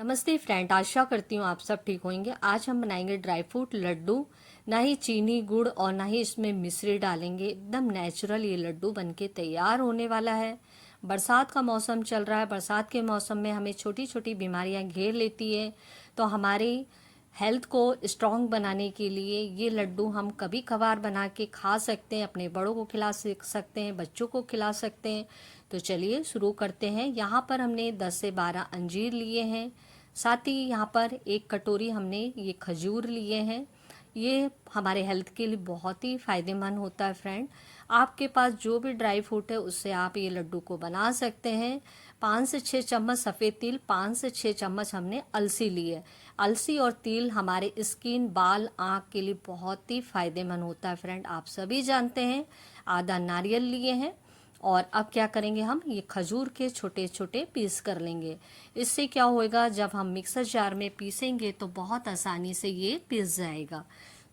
नमस्ते फ्रेंड, आशा करती हूँ आप सब ठीक होंगे। आज हम बनाएंगे ड्राई फ्रूट लड्डू। ना ही चीनी गुड़ और ना ही इसमें मिश्री डालेंगे। एकदम नेचुरल ये लड्डू बनके तैयार होने वाला है। बरसात का मौसम चल रहा है। बरसात के मौसम में हमें छोटी छोटी बीमारियां घेर लेती है, तो हमारी हेल्थ को स्ट्रांग बनाने के लिए ये लड्डू हम कभी कभार बना के खा सकते हैं। अपने बड़ों को खिला सकते हैं, बच्चों को खिला सकते हैं। तो चलिए शुरू करते हैं। यहाँ पर हमने 10 से 12 अंजीर लिए हैं। साथ ही यहाँ पर एक कटोरी हमने ये खजूर लिए हैं। ये हमारे हेल्थ के लिए बहुत ही फायदेमंद होता है फ्रेंड। आपके पास जो भी ड्राई फ्रूट है उससे आप ये लड्डू को बना सकते हैं। 5 से 6 चम्मच सफ़ेद तिल, 5 से 6 चम्मच हमने अलसी ली है। अलसी और तिल हमारे स्किन, बाल, आँख के लिए बहुत ही फायदेमंद होता है फ्रेंड, आप सभी जानते हैं। आधा नारियल लिए हैं। और अब क्या करेंगे, हम ये खजूर के छोटे छोटे पीस कर लेंगे। इससे क्या होएगा, जब हम मिक्सर जार में पीसेंगे तो बहुत आसानी से ये पीस जाएगा।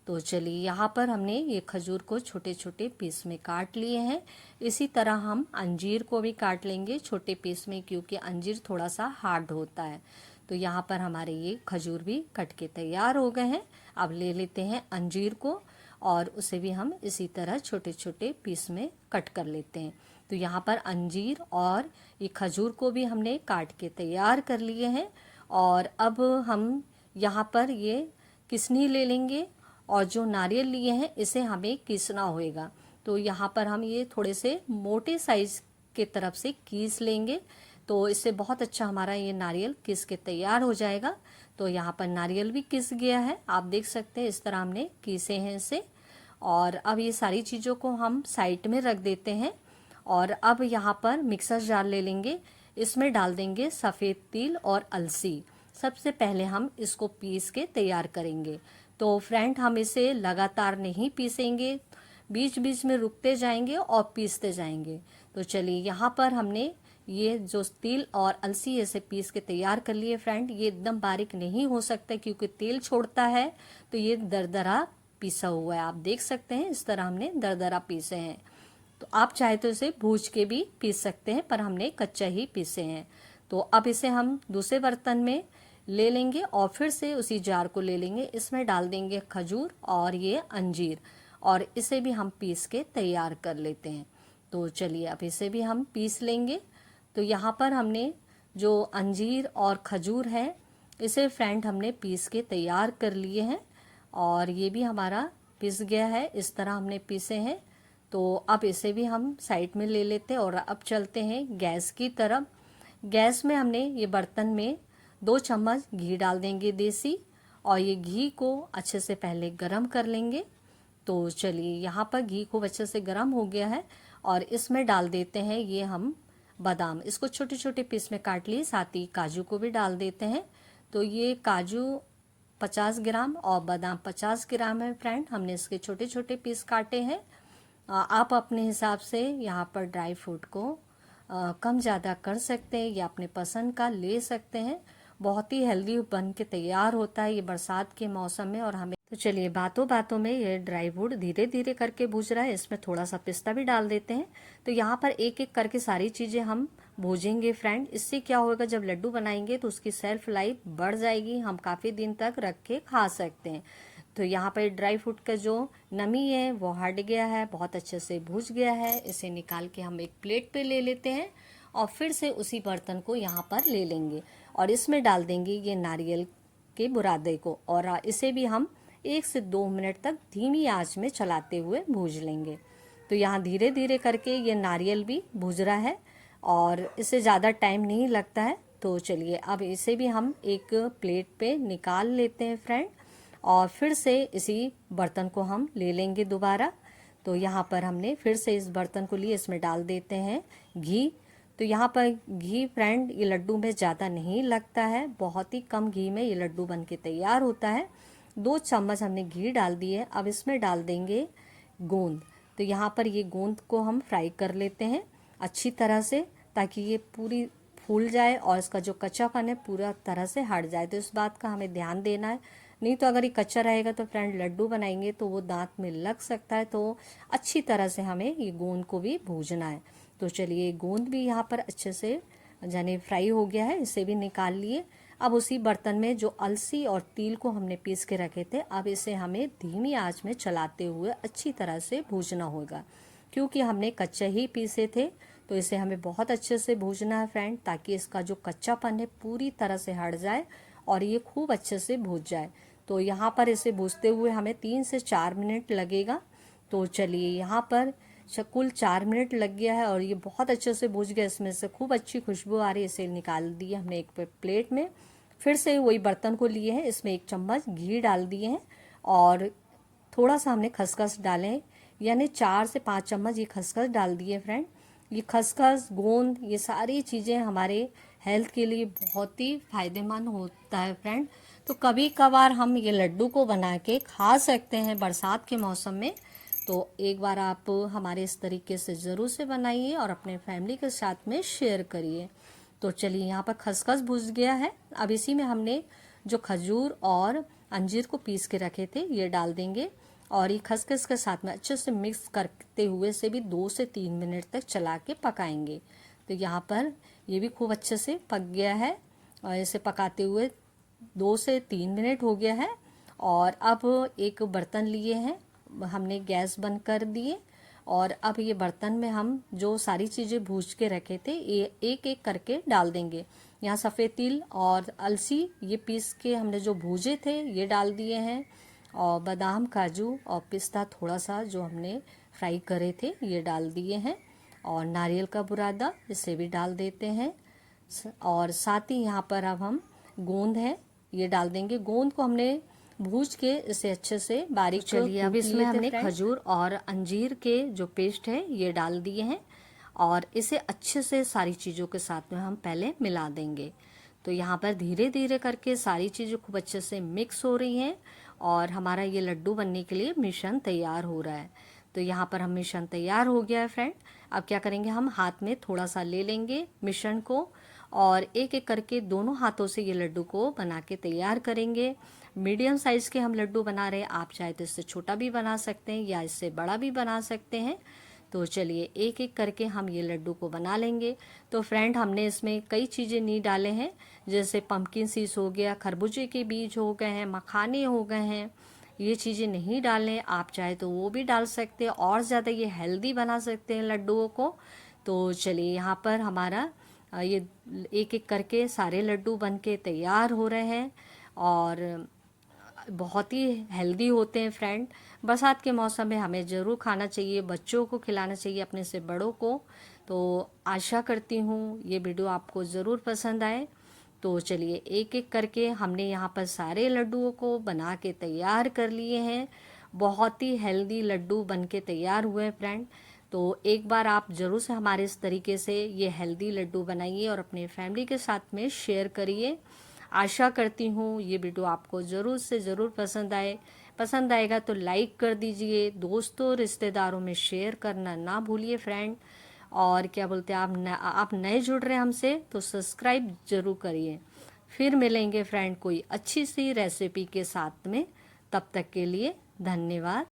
तो चलिए, यहाँ पर हमने ये खजूर को छोटे छोटे पीस में काट लिए हैं। इसी तरह हम अंजीर को भी काट लेंगे छोटे पीस में, क्योंकि अंजीर थोड़ा सा हार्ड होता है। तो यहाँ पर हमारे ये खजूर भी कट के तैयार हो गए हैं। अब ले लेते हैं अंजीर को और उसे भी हम इसी तरह छोटे छोटे पीस में कट कर लेते हैं। तो यहाँ पर अंजीर और ये खजूर को भी हमने काट के तैयार कर लिए हैं। और अब हम यहाँ पर ये किसनी ले लेंगे और जो नारियल लिए हैं इसे हमें कीसना होएगा। तो यहाँ पर हम ये थोड़े से मोटे साइज के तरफ से कीस लेंगे, तो इससे बहुत अच्छा हमारा ये नारियल किस के तैयार हो जाएगा। तो यहाँ पर नारियल भी किस गया है, आप देख सकते हैं। इस तरह हमने कीसे हैं इसे। और अब ये सारी चीज़ों को हम साइड में रख देते हैं। और अब यहाँ पर मिक्सर जार ले लेंगे। इसमें डाल देंगे सफ़ेद तिल और अलसी। सबसे पहले हम इसको पीस के तैयार करेंगे। तो फ्रेंड, हम इसे लगातार नहीं पीसेंगे, बीच बीच में रुकते जाएंगे और पीसते जाएंगे। तो चलिए, यहाँ पर हमने ये जो तिल और अलसी ऐसे पीस के तैयार कर लिए फ्रेंड। ये एकदम बारीक नहीं हो सकता क्योंकि तेल छोड़ता है, तो ये दरदरा पीसा हुआ है। आप देख सकते हैं इस तरह हमने दरदरा पीसे हैं। तो आप चाहे तो इसे भूज के भी पीस सकते हैं, पर हमने कच्चा ही पीसे हैं। तो अब इसे हम दूसरे बर्तन में ले लेंगे और फिर से उसी जार को ले लेंगे। इसमें डाल देंगे खजूर और ये अंजीर, और इसे भी हम पीस के तैयार कर लेते हैं। तो चलिए, अब इसे भी हम पीस लेंगे। तो यहाँ पर हमने जो अंजीर और खजूर है इसे फ्रेंड हमने पीस के तैयार कर लिए हैं। और ये भी हमारा पिस गया है, इस तरह हमने पीसे हैं। तो अब इसे भी हम साइड में ले लेते हैं और अब चलते हैं गैस की तरफ। गैस में हमने ये बर्तन में 2 चम्मच घी डाल देंगे देसी, और ये घी को अच्छे से पहले गरम कर लेंगे। तो चलिए, यहाँ पर घी को अच्छे से गरम हो गया है और इसमें डाल देते हैं ये हम बादाम। इसको छोटे छोटे पीस में काट लिए, साथ ही काजू को भी डाल देते हैं। तो ये काजू 50 ग्राम और बादाम 50 ग्राम है फ्रेंड, हमने इसके छोटे छोटे पीस काटे हैं। आप अपने हिसाब से यहाँ पर ड्राई फ्रूट को कम ज़्यादा कर सकते हैं या अपने पसंद का ले सकते हैं। बहुत ही हेल्दी बन के तैयार होता है ये बरसात के मौसम में। और हमें तो चलिए, बातों बातों में ये ड्राई फ्रूट धीरे धीरे करके भूज रहा है। इसमें थोड़ा सा पिस्ता भी डाल देते हैं। तो यहाँ पर एक एक करके सारी चीज़ें हम भूजेंगे फ्रेंड। इससे क्या होगा, जब लड्डू बनाएंगे तो उसकी सेल्फ लाइफ बढ़ जाएगी, हम काफ़ी दिन तक रख के खा सकते हैं। तो यहाँ पर ड्राई फ्रूट का जो नमी है वो हट गया है, बहुत अच्छे से भूज गया है। इसे निकाल के हम एक प्लेट पे ले लेते हैं और फिर से उसी बर्तन को यहाँ पर ले लेंगे और इसमें डाल देंगे ये नारियल के बुरादे को, और इसे भी हम 1 से 2 मिनट तक धीमी आंच में चलाते हुए भूज लेंगे। तो यहाँ धीरे धीरे करके ये नारियल भी भूज रहा है और इसे ज़्यादा टाइम नहीं लगता है। तो चलिए, अब इसे भी हम एक प्लेट पे निकाल लेते हैं फ्रेंड, और फिर से इसी बर्तन को हम ले लेंगे दोबारा। तो यहाँ पर हमने फिर से इस बर्तन को लिए, इसमें डाल देते हैं घी। तो यहाँ पर घी फ्रेंड ये लड्डू में ज़्यादा नहीं लगता है, बहुत ही कम घी में ये लड्डू बन के तैयार होता है। 2 चम्मच हमने घी डाल दिए। अब इसमें डाल देंगे गोंद। तो यहाँ पर ये गोंद को हम फ्राई कर लेते हैं अच्छी तरह से, ताकि ये पूरी फूल जाए और इसका जो कच्चापन है पूरा तरह से हट जाए। तो इस बात का हमें ध्यान देना है, नहीं तो अगर ये कच्चा रहेगा तो फ्रेंड लड्डू बनाएंगे तो वो दांत में लग सकता है। तो अच्छी तरह से हमें ये गोंद को भी भूजना है। तो चलिए, गोंद भी यहाँ पर अच्छे से जाने फ्राई हो गया है, इसे भी निकाल लिए। अब उसी बर्तन में जो अलसी और तिल को हमने पीस के रखे थे, अब इसे हमें धीमी आंच में चलाते हुए अच्छी तरह से भूनना होगा, क्योंकि हमने कच्चे ही पीसे थे। तो इसे हमें बहुत अच्छे से भूनना है फ्रेंड, ताकि इसका जो कच्चापन है पूरी तरह से हट जाए और ये खूब अच्छे से भून जाए। तो यहाँ पर इसे भूनते हुए हमें 3 से 4 मिनट लगेगा। तो चलिए, यहाँ पर कुल 4 मिनट लग गया है और ये बहुत अच्छे से भून गया, इसमें से खूब अच्छी खुशबू आ रही है। इसे निकाल दिया हमने एक प्लेट में। फिर से वही बर्तन को लिए हैं, इसमें 1 चम्मच घी डाल दिए हैं और थोड़ा सा हमने खसखस डाले हैं, यानी 4 से 5 चम्मच ये खसखस डाल दिए फ्रेंड। ये खसखस, गोंद, ये सारी चीज़ें हमारे हेल्थ के लिए बहुत ही फायदेमंद होता है फ्रेंड। तो कभी कभार हम ये लड्डू को बना के खा सकते हैं बरसात के मौसम में। तो एक बार आप हमारे इस तरीके से ज़रूर से बनाइए और अपने फैमिली के साथ में शेयर करिए। तो चलिए, यहाँ पर खसखस भुज गया है। अब इसी में हमने जो खजूर और अंजीर को पीस के रखे थे ये डाल देंगे और ये खसखस के साथ में अच्छे से मिक्स करते हुए से भी 2 से 3 मिनट तक चला के पकाएंगे। तो यहाँ पर ये भी खूब अच्छे से पक गया है और इसे पकाते हुए 2 से 3 मिनट हो गया है। और अब एक बर्तन लिए हैं, हमने गैस बंद कर दिए और अब ये बर्तन में हम जो सारी चीज़ें भूज के रखे थे ये एक एक करके डाल देंगे। यहाँ सफ़ेद तिल और अलसी ये पीस के हमने जो भूजे थे ये डाल दिए हैं, और बादाम, काजू और पिस्ता थोड़ा सा जो हमने फ्राई करे थे ये डाल दिए हैं, और नारियल का बुरादा इसे भी डाल देते हैं। और साथ ही यहाँ पर अब हम गोंद है ये डाल देंगे। गोंद को हमने भूज के इसे अच्छे से बारीक चलिए अब इसमें हमने खजूर और अंजीर के जो पेस्ट है ये डाल दिए हैं और इसे अच्छे से सारी चीज़ों के साथ में हम पहले मिला देंगे। तो यहाँ पर धीरे धीरे करके सारी चीज़ें खूब अच्छे से मिक्स हो रही हैं और हमारा ये लड्डू बनने के लिए मिश्रण तैयार हो रहा है। तो यहाँ पर हम मिश्रण तैयार हो गया है फ्रेंड। अब क्या करेंगे, हम हाथ में थोड़ा सा ले लेंगे मिश्रण को और एक एक करके दोनों हाथों से ये लड्डू को बना के तैयार करेंगे। मीडियम साइज़ के हम लड्डू बना रहे हैं, आप चाहे तो इससे छोटा भी बना सकते हैं या इससे बड़ा भी बना सकते हैं। तो चलिए एक एक करके हम ये लड्डू को बना लेंगे। तो फ्रेंड, हमने इसमें कई चीज़ें नहीं डाले हैं, जैसे पम्पकिन सीड्स हो गया, खरबूजे के बीज हो गए हैं, मखाने हो गए हैं, ये चीज़ें नहीं डालें। आप चाहे तो वो भी डाल सकते हैं और ज़्यादा ये हेल्दी बना सकते हैं लड्डुओं को। तो चलिए, यहाँ पर हमारा ये एक एक करके सारे लड्डू बन के तैयार हो रहे हैं और बहुत ही हेल्दी होते हैं फ्रेंड। बरसात के मौसम में हमें ज़रूर खाना चाहिए, बच्चों को खिलाना चाहिए, अपने से बड़ों को। तो आशा करती हूँ ये वीडियो आपको ज़रूर पसंद आए। तो चलिए एक एक करके हमने यहाँ पर सारे लड्डुओं को बना के तैयार कर लिए हैं। बहुत ही हेल्दी लड्डू बन के तैयार हुए हैं फ्रेंड। तो एक बार आप ज़रूर से हमारे इस तरीके से ये हेल्दी लड्डू बनाइए और अपने फैमिली के साथ में शेयर करिए। आशा करती हूँ ये वीडियो आपको ज़रूर से ज़रूर पसंद आए। पसंद आएगा तो लाइक कर दीजिए, दोस्तों रिश्तेदारों में शेयर करना ना भूलिए फ्रेंड। और क्या बोलते हैं, आप नए जुड़ रहे हैं हमसे तो सब्सक्राइब ज़रूर करिए। फिर मिलेंगे फ्रेंड कोई अच्छी सी रेसिपी के साथ में, तब तक के लिए धन्यवाद।